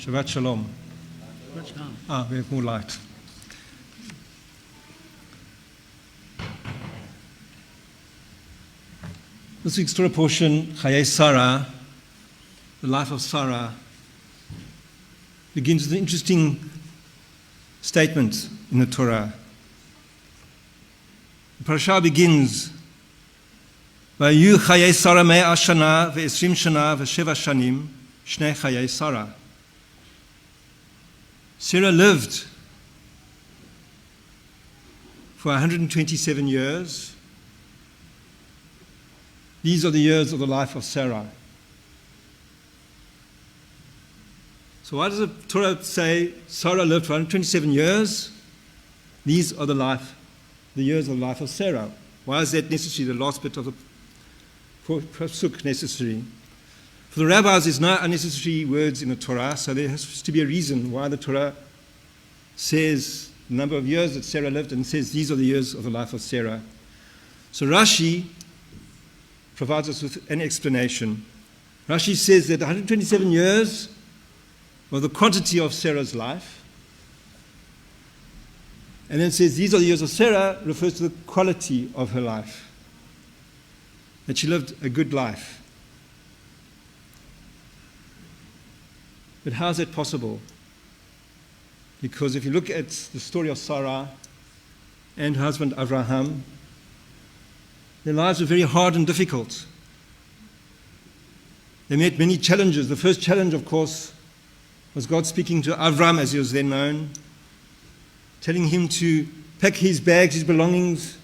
Shabbat Shalom. Shabbat Shalom. We have more light. This week's Torah portion, Chayei Sarah, the life of Sarah, begins with an interesting statement in the Torah. The parasha begins, "Vayu Chayei Sarah me'ah shana ve'esrim shana ve'sheva shanim shnei Chayei Sarah." Sarah lived for 127 years. These are the years of the life of Sarah. So why does the Torah say Sarah lived for 127 years? These are the years of the life of Sarah. Why is that necessary, the last bit of the pasuk necessary? For the rabbis, there's no unnecessary words in the Torah, so there has to be a reason why the Torah says the number of years that Sarah lived and says these are the years of the life of Sarah. So Rashi provides us with an explanation. Rashi says that 127 years were the quantity of Sarah's life. And then says these are the years of Sarah refers to the quality of her life. That she lived a good life. But how is that possible? Because if you look at the story of Sarah and her husband Abraham, their lives were very hard and difficult. They met many challenges. The first challenge, of course, was God speaking to Avram, as he was then known, telling him to pack his bags, his belongings,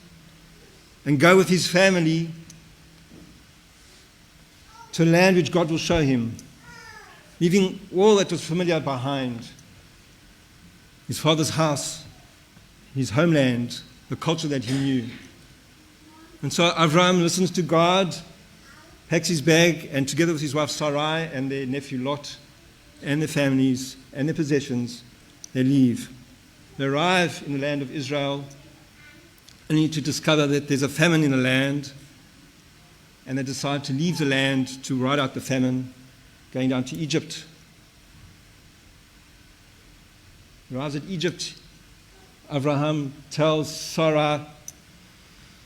and go with his family to a land which God will show him, leaving all that was familiar behind. His father's house, his homeland, the culture that he knew. And so Avram listens to God, packs his bag, and together with his wife Sarai and their nephew Lot, and their families and their possessions, they leave. They arrive in the land of Israel, only to discover that there's a famine in the land, and they decide to leave the land to ride out the famine, going down to Egypt. Arrives at Egypt, Abraham tells Sarah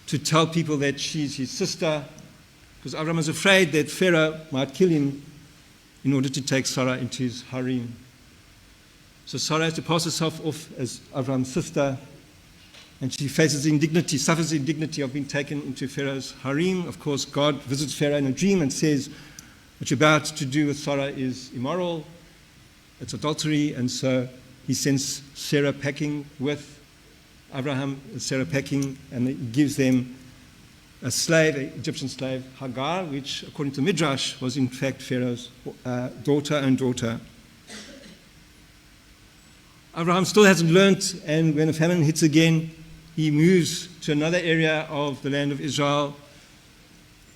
to tell people that she's his sister, because Abraham is afraid that Pharaoh might kill him in order to take Sarah into his harem. So Sarah has to pass herself off as Abraham's sister, and she faces the indignity, suffers the indignity of being taken into Pharaoh's harem. Of course, God visits Pharaoh in a dream and says, what you're about to do with Sarah is immoral, it's adultery, and so he sends Sarah packing with Abraham, Sarah packing, and he gives them a slave, an Egyptian slave, Hagar, which, according to Midrash, was in fact Pharaoh's daughter. Abraham still hasn't learnt, and when the famine hits again, he moves to another area of the land of Israel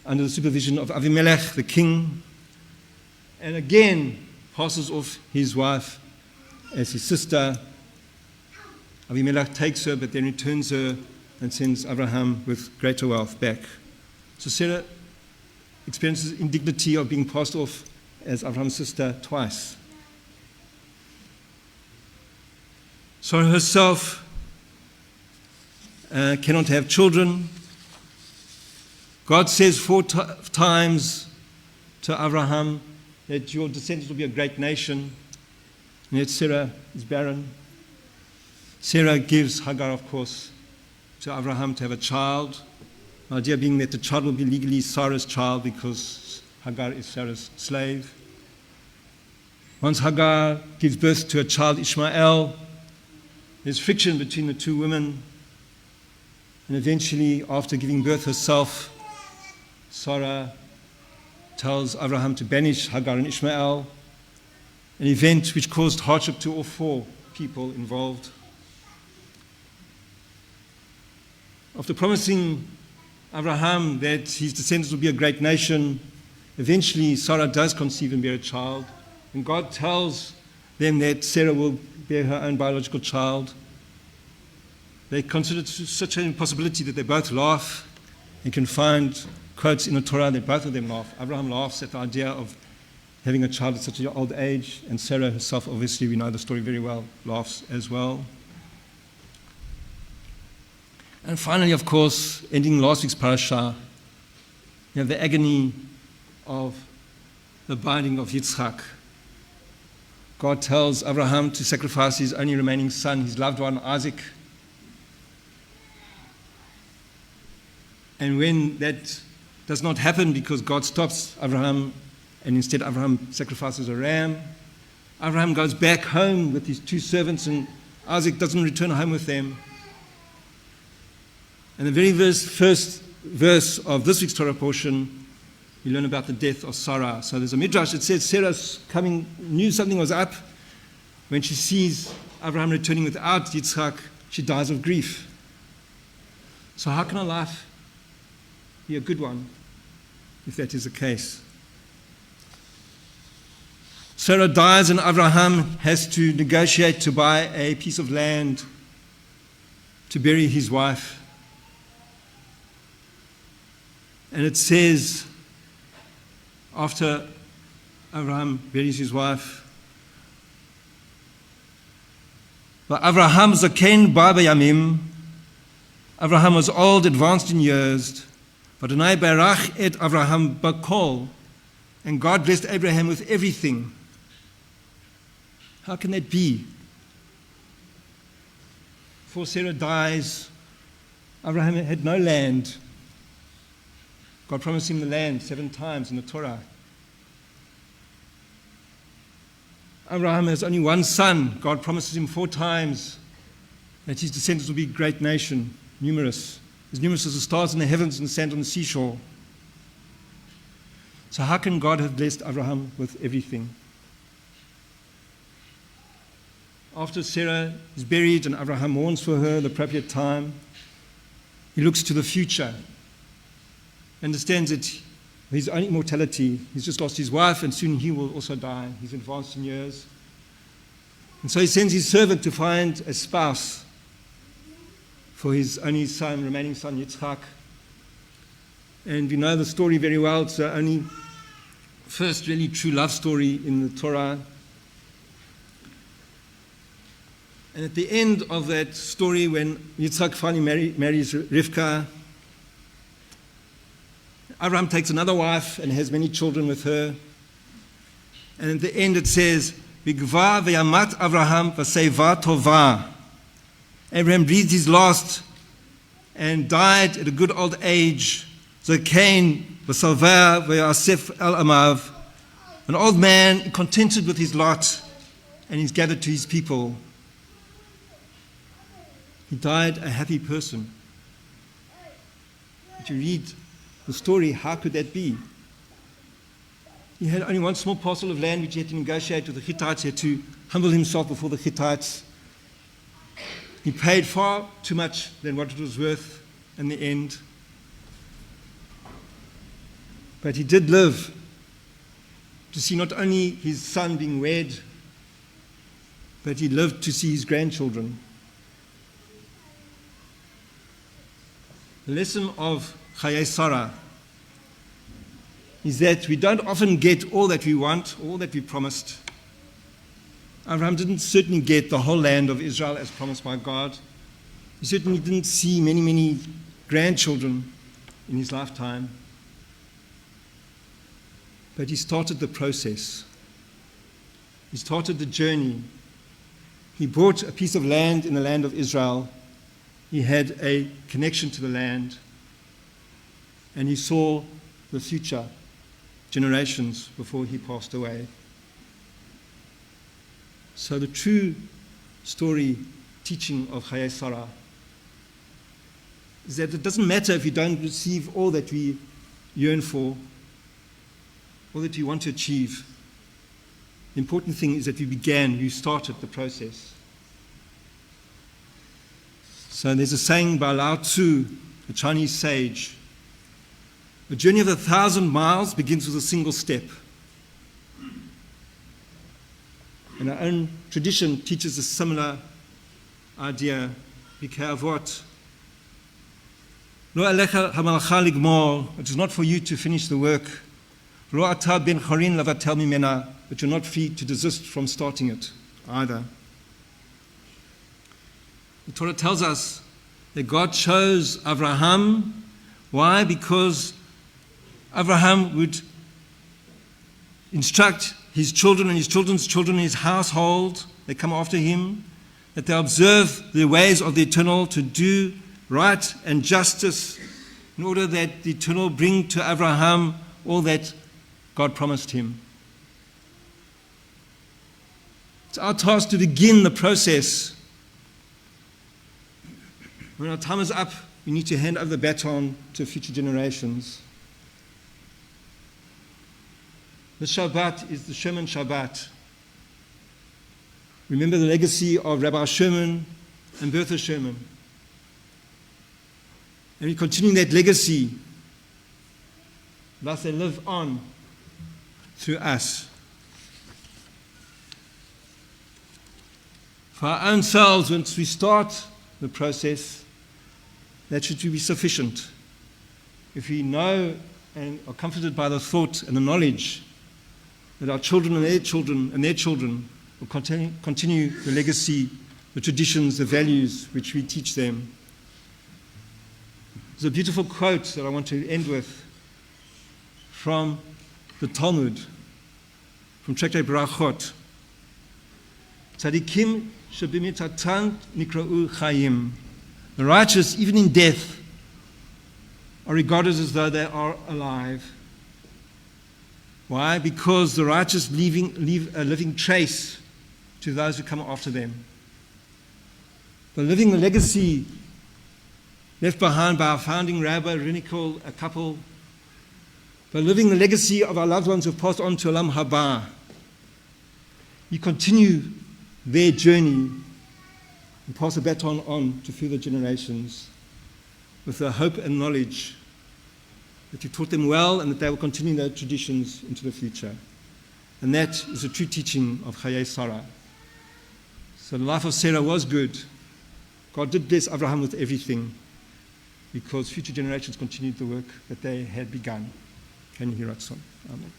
under the supervision of Avimelech, the king, and again passes off his wife as his sister. Avimelech takes her, but then returns her and sends Abraham with greater wealth back. So Sarah experiences indignity of being passed off as Abraham's sister twice. Sarah herself cannot have children. God says 4 times to Abraham that your descendants will be a great nation, and yet Sarah is barren. Sarah gives Hagar, of course, to Abraham to have a child. The idea being that the child will be legally Sarah's child because Hagar is Sarah's slave. Once Hagar gives birth to a child, Ishmael, there's friction between the two women. And eventually, after giving birth herself, Sarah tells Abraham to banish Hagar and Ishmael, an event which caused hardship to all 4 people involved. After promising Abraham that his descendants will be a great nation, eventually Sarah does conceive and bear a child, and God tells them that Sarah will bear her own biological child. They consider it such an impossibility that they both laugh and can find quotes in the Torah that both of them laugh. Abraham laughs at the idea of having a child at such an old age, and Sarah herself, obviously, we know the story very well, laughs as well. And finally, of course, ending last week's parasha, you have the agony of the binding of Yitzchak. God tells Abraham to sacrifice his only remaining son, his loved one, Isaac. And when that does not happen because God stops Abraham, and instead Abraham sacrifices a ram, Abraham goes back home with his 2 servants, and Isaac doesn't return home with them. And the very first verse of this week's Torah portion, we learn about the death of Sarah. So there's a midrash that says Sarah knew something was up. When she sees Abraham returning without Yitzchak, she dies of grief. So how can a life be a good one if that is the case? Sarah dies and Abraham has to negotiate to buy a piece of land to bury his wife. And it says, after Abraham buries his wife, Abraham zaken ba bayamim, Abraham was old, advanced in years, but Adonai barach et Abraham bakol, and God blessed Abraham with everything. How can that be? Before Sarah dies, Abraham had no land. God promised him the land 7 times in the Torah. Abraham has only one son. God promises him 4 times that his descendants will be a great nation, numerous, as numerous as the stars in the heavens and the sand on the seashore. So how can God have blessed Abraham with everything? After Sarah is buried and Abraham mourns for her the appropriate time, he looks to the future, understands that his own immortality, he's just lost his wife and soon he will also die. He's advanced in years. And so he sends his servant to find a spouse for his only son, remaining son, Yitzchak. And we know the story very well. It's the only first really true love story in the Torah. And at the end of that story, when Yitzchak finally marries Rivka, Abraham takes another wife and has many children with her. And at the end it says, Vigva ve'yamat Abraham v'seiva tova. Abraham breathed his last and died at a good old age. Zakein v'salva ve'asef el amav. An old man contented with his lot, and he's gathered to his people. He died a happy person. But you read the story, how could that be? He had only one small parcel of land which he had to negotiate with the Hittites. He had to humble himself before the Hittites. He paid far too much than what it was worth in the end. But he did live to see not only his son being wed, but he lived to see his grandchildren. The lesson of Chayei Sarah is that we don't often get all that we want, all that we promised. Abraham didn't certainly get the whole land of Israel as promised by God. He certainly didn't see many, many grandchildren in his lifetime. But he started the process. He started the journey. He bought a piece of land in the land of Israel. He had a connection to the land. And he saw the future generations before he passed away. So the true story teaching of Chayei Sarah is that it doesn't matter if you don't receive all that we yearn for, all that we want to achieve. The important thing is that you started the process. So there's a saying by Lao Tzu, a Chinese sage, the journey of 1,000 miles begins with a single step. And our own tradition teaches a similar idea. B'ke'avot. Lo alecha hamalcha ligmor. It is not for you to finish the work. Lo ata ben chorin lavatel mimena, but you're not free to desist from starting it either. The Torah tells us that God chose Abraham. Why? Because Abraham would instruct his children and his children's children, his household, they come after him, that they observe the ways of the Eternal, to do right and justice, in order that the Eternal bring to Abraham all that God promised him. It's our task to begin the process. When our time is up, we need to hand over the baton to future generations. The Shabbat is the Sherman Shabbat. Remember the legacy of Rabbi Sherman and Bertha Sherman. And we continue that legacy. Thus they live on through us. For our own selves, once we start the process, that should be sufficient. If we know and are comforted by the thought and the knowledge that our children and their children will continue the legacy, the traditions, the values which we teach them. There's a beautiful quote that I want to end with from the Talmud, from Chayei Brachot. Tzadikim shebimitatan nikra'u chayim. The righteous, even in death, are regarded as though they are alive. Why? Because the righteous leave a living trace to those who come after them. They're living the legacy left behind by our founding rabbi, Rinikel, a couple. They're living the legacy of our loved ones who have passed on to Olam Haba. You continue their journey and pass the baton on to further generations with the hope and knowledge that you taught them well and that they will continue their traditions into the future. And that is the true teaching of Chayei Sarah. So the life of Sarah was good. God did bless Abraham with everything because future generations continued the work that they had begun. Can you hear us? Amen.